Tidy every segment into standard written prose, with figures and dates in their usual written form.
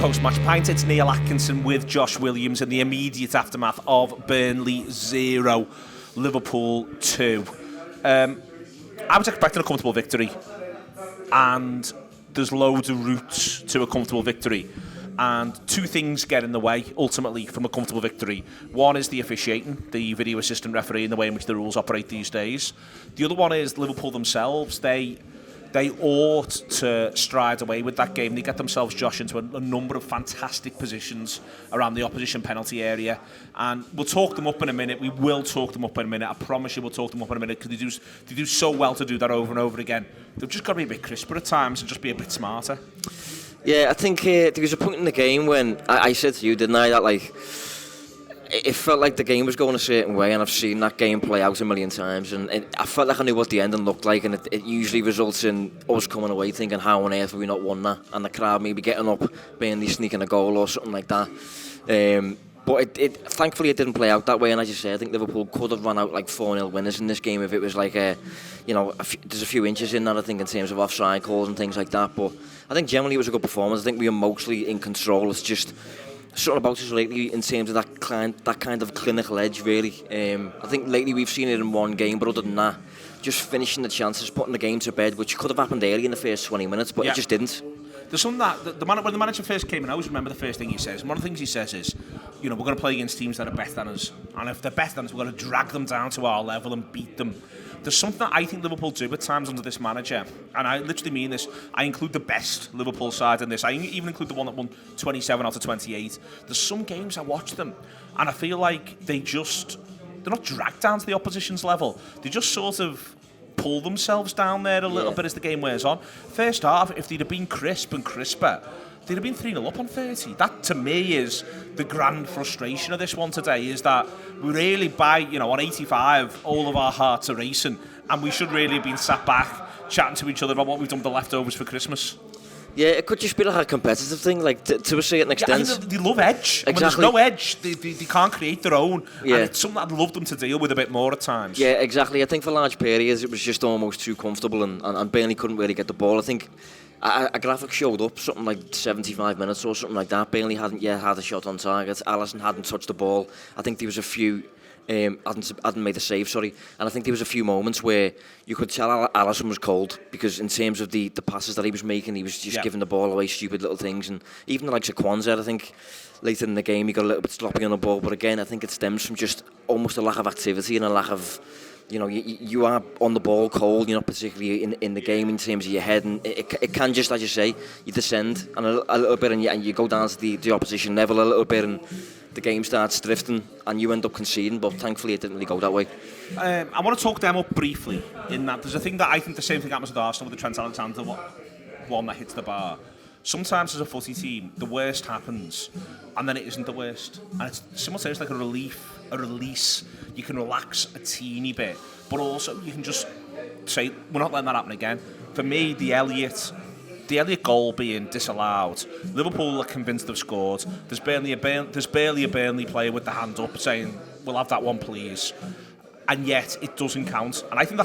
post-match pint. It's Neil Atkinson with Josh Williams in the immediate aftermath of Burnley 0, Liverpool 2. I was expecting a comfortable victory, and there's loads of routes to a comfortable victory. And two things get in the way, ultimately, from a comfortable victory. One is the officiating, the video assistant referee, and the way in which the rules operate these days. The other one is Liverpool themselves. They ought to stride away with that game. They get themselves, Josh, into a number of fantastic positions around the opposition penalty area. And we'll talk them up in a minute. We will talk them up in a minute. I promise you we'll talk them up in a minute, because they do so well to do that over and over again. They've just got to be a bit crisper at times and just be a bit smarter. Yeah, I think there was a point in the game when I said to you, didn't I, that it felt like the game was going a certain way, and I've seen that game play out a million times, and I felt like I knew what the ending looked like, and it usually results in us coming away thinking, how on earth have we not won that, and the crowd maybe getting up, Burnley sneaking a goal or something like that. But thankfully it didn't play out that way, and as you say, I think Liverpool could have run out like 4-0 winners in this game if it was like there's a few inches in that, I think, in terms of offside calls and things like that. But I think generally it was a good performance. I think we were mostly in control. It's just something about us lately in terms of that kind of clinical edge, really. I think lately we've seen it in one game, but other than that, just finishing the chances, putting the game to bed, which could have happened early in the first 20 minutes, but it just didn't. There's something that when the manager first came in, I always remember the first thing he says. And one of the things he says is, we're going to play against teams that are better than us, and if they're better than us, we're going to drag them down to our level and beat them. There's something that I think Liverpool do at times under this manager, and I literally mean this. I include the best Liverpool side in this. I even include the one that won 27 out of 28. There's some games I watch them, and I feel like they're not dragged down to the opposition's level. They just sort of pull themselves down there a little bit as the game wears on. First half, if they'd have been crisp and crisper, they'd have been 3-0 up on 30. That, to me, is the grand frustration of this one today, is that we really, on 85, all of our hearts are racing, and we should really have been sat back chatting to each other about what we've done with the leftovers for Christmas. Yeah, it could just be like a competitive thing, to a certain extent. I think they love edge. Exactly. When there's no edge, they can't create their own. Yeah. And it's something I'd love them to deal with a bit more at times. Yeah, exactly. I think for large periods it was just almost too comfortable, and Burnley couldn't really get the ball. I think a graphic showed up, something like 75 minutes or something like that. Burnley hadn't yet had a shot on target. Alisson hadn't touched the ball. I think there was a few... hadn't made a save, sorry. And I think there was a few moments where you could tell Alisson was cold, because in terms of the passes that he was making, he was just giving the ball away, stupid little things. And even the likes of Kwanzaa, I think later in the game he got a little bit sloppy on the ball. But again, I think it stems from just almost a lack of activity and a lack of... you are on the ball cold, you're not particularly in the game in terms of your head, and it can just, as you say, you descend and a little bit, and you go down to the opposition level a little bit, and the game starts drifting and you end up conceding. But thankfully it didn't really go that way. I want to talk them up briefly, in that there's a thing that I think the same thing happens with Arsenal with the Trent Alexander one that hits the bar. Sometimes as a footy team, the worst happens, and then it isn't the worst, and it's simultaneously like a release. You can relax a teeny bit, but also you can just say, we're not letting that happen again. For me, the Elliott goal being disallowed, Liverpool are convinced they've scored. There's barely a Burnley player with the hand up saying, we'll have that one please. And yet it doesn't count. And I think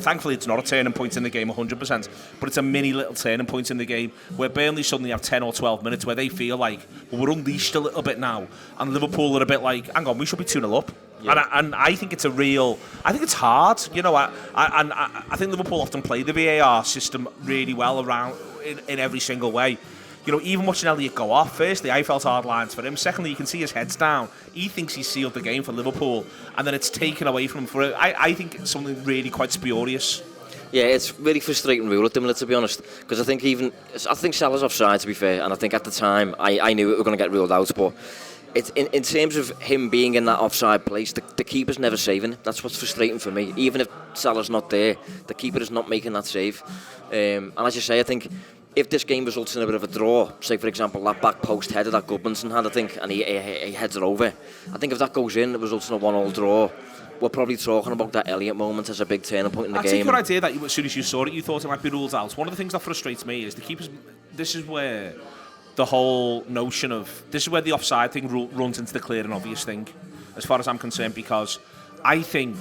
thankfully it's not a turning point in the game 100%, but it's a mini little turning point in the game where Burnley suddenly have 10 or 12 minutes where they feel like, well, we're unleashed a little bit now, and Liverpool are a bit like, hang on, we should be 2-0 up. Yeah. And I think it's I think it's hard. I think Liverpool often play the VAR system really well around in every single way. Even watching Elliott go off, firstly, I felt hard lines for him. Secondly, you can see his head's down. He thinks he's sealed the game for Liverpool, and then it's taken away from him. I think it's something really quite spurious. Yeah, it's really frustrating rule at the minute, to be honest, because I think Salah's offside, to be fair, and I think at the time I knew it was going to get ruled out, but it's in terms of him being in that offside place, the keeper's never saving it. That's what's frustrating for me. Even if Salah's not there, the keeper is not making that save. And as you say, I think if this game results in a bit of a draw, say for example that back post header that Goodmanson had, I think, and he heads it over, I think if that goes in, it results in a 1-1 draw. We're probably talking about that Elliott moment as a big turning point in the game. I take your idea that as soon as you saw it, you thought it might be ruled out. One of the things that frustrates me is the keepers. This is where the whole notion of the offside thing runs into the clear and obvious thing, as far as I'm concerned, because I think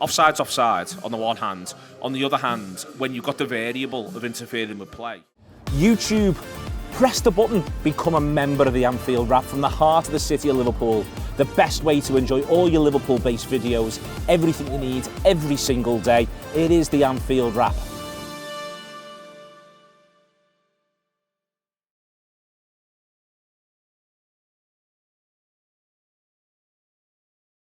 offside's offside on the one hand. On the other hand, when you've got the variable of interfering with play, YouTube Press the button, become a member of the Anfield Wrap from the heart of the city of Liverpool. The best way to enjoy all your Liverpool-based videos, everything you need, every single day. It is the Anfield Wrap.